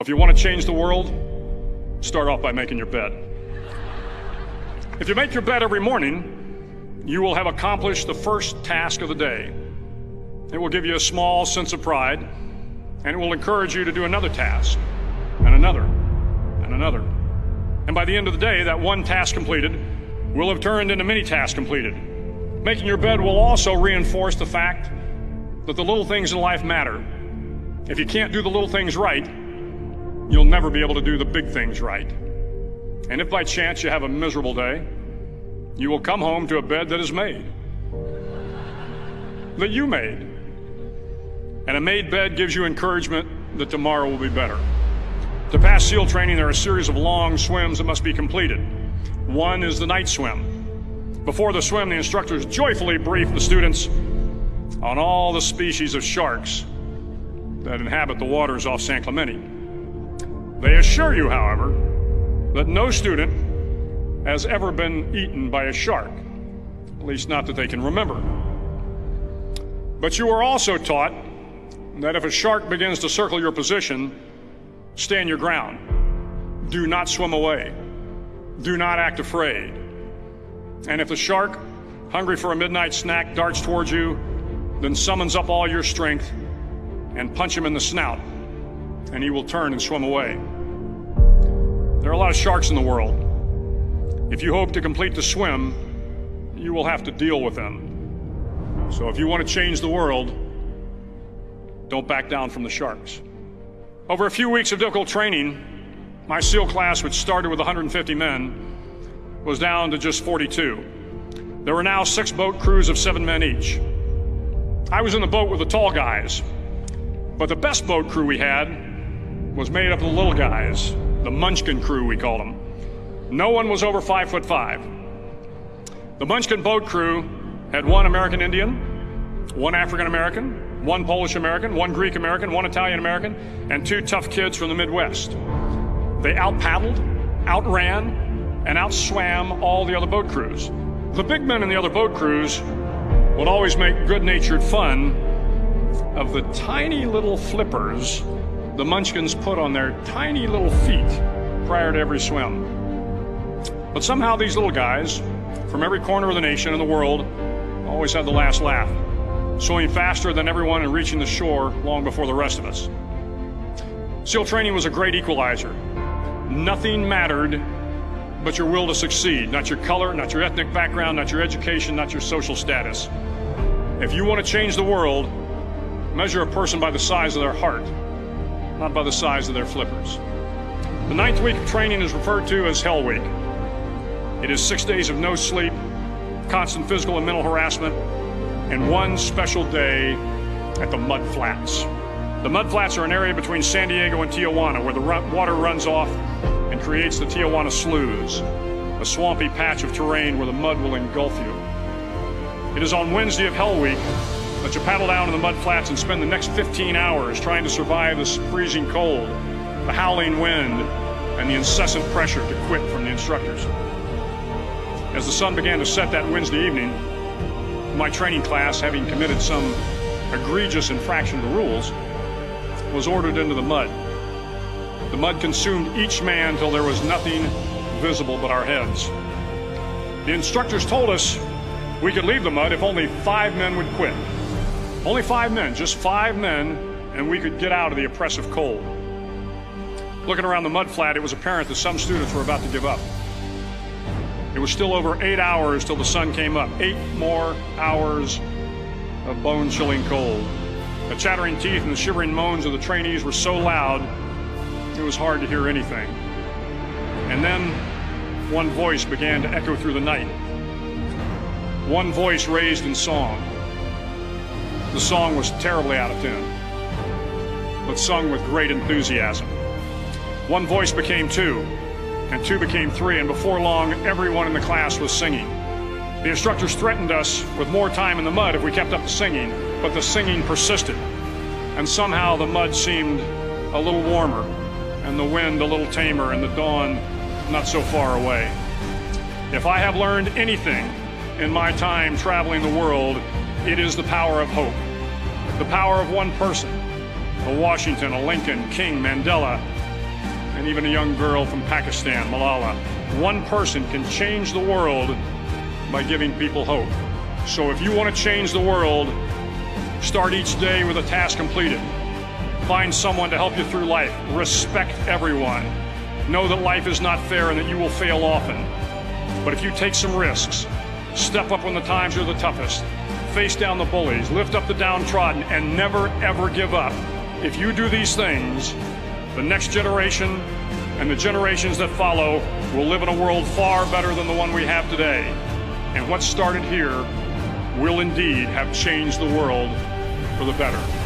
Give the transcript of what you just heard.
If you want to change the world, start off by making your bed. If you make your bed every morning, you will have accomplished the first task of the day. It will give you a small sense of pride, and it will encourage you to do another task, and another, and another. And by the end of the day, that one task completed will have turned into many tasks completed. Making your bed will also reinforce the fact that the little things in life matter. If you can't do the little things right, you'll never be able to do the big things right. And if by chance you have a miserable day, you will come home to a bed that is made, that you made. And a made bed gives you encouragement that tomorrow will be better. To pass SEAL training, there are a series of long swims that must be completed. One is the night swim. Before the swim, the instructors joyfully brief the students on all the species of sharks that inhabit the waters off San Clemente. They assure you, however, that no student has ever been eaten by a shark, at least not that they can remember. But you are also taught that if a shark begins to circle your position, stand your ground. Do not swim away. Do not act afraid. And if the shark, hungry for a midnight snack, darts towards you, then summons up all your strength and punch him in the snout, and he will turn and swim away. There are a lot of sharks in the world. If you hope to complete the swim, you will have to deal with them. So if you want to change the world, don't back down from the sharks. Over a few weeks of difficult training, my SEAL class, which started with 150 men, was down to just 42. There were now 6 boat crews of 7 men each. I was in the boat with the tall guys, but the best boat crew we had was made up of the little guys, the Munchkin crew, we called them. No one was over 5'5". The Munchkin boat crew had 1 American Indian, 1 African American, 1 Polish American, 1 Greek American, 1 Italian American, and 2 tough kids from the Midwest. They out-paddled, outran, and outswam all the other boat crews. The big men in the other boat crews would always make good-natured fun of the tiny little flippers the Munchkins put on their tiny little feet prior to every swim. But somehow these little guys from every corner of the nation and the world always had the last laugh, swimming faster than everyone and reaching the shore long before the rest of us. SEAL training was a great equalizer. Nothing mattered but your will to succeed, not your color, not your ethnic background, not your education, not your social status. If you want to change the world, measure a person by the size of their heart, not by the size of their flippers. The 9th week of training is referred to as Hell Week. It is 6 days of no sleep, constant physical and mental harassment, and 1 special day at the Mud Flats. The Mud Flats are an area between San Diego and Tijuana where the water runs off and creates the Tijuana Sloughs, a swampy patch of terrain where the mud will engulf you. It is on Wednesday of Hell Week that you paddle down to the Mud Flats and spend the next 15 hours trying to survive the freezing cold, the howling wind, and the incessant pressure to quit from the instructors. As the sun began to set that Wednesday evening, my training class, having committed some egregious infraction of the rules, was ordered into the mud. The mud consumed each man till there was nothing visible but our heads. The instructors told us we could leave the mud if only 5 men would quit. Only 5 men, just 5 men, and we could get out of the oppressive cold. Looking around the mud flat, it was apparent that some students were about to give up. It was still over 8 hours till the sun came up. 8 more hours of bone-chilling cold. The chattering teeth and the shivering moans of the trainees were so loud, it was hard to hear anything. And then one voice began to echo through the night. One voice raised in song. The song was terribly out of tune, but sung with great enthusiasm. One voice became 2, and 2 became 3, and before long, everyone in the class was singing. The instructors threatened us with more time in the mud if we kept up the singing, but the singing persisted, and somehow the mud seemed a little warmer, and the wind a little tamer, and the dawn not so far away. If I have learned anything in my time traveling the world, it is the power of hope. The power of one person, a Washington, a Lincoln, King, Mandela, and even a young girl from Pakistan, Malala. One person can change the world by giving people hope. So if you want to change the world, start each day with a task completed. Find someone to help you through life. Respect everyone. Know that life is not fair and that you will fail often. But if you take some risks, step up when the times are the toughest, face down the bullies, lift up the downtrodden, and never ever give up. If you do these things, the next generation and the generations that follow will live in a world far better than the one we have today. And what started here will indeed have changed the world for the better.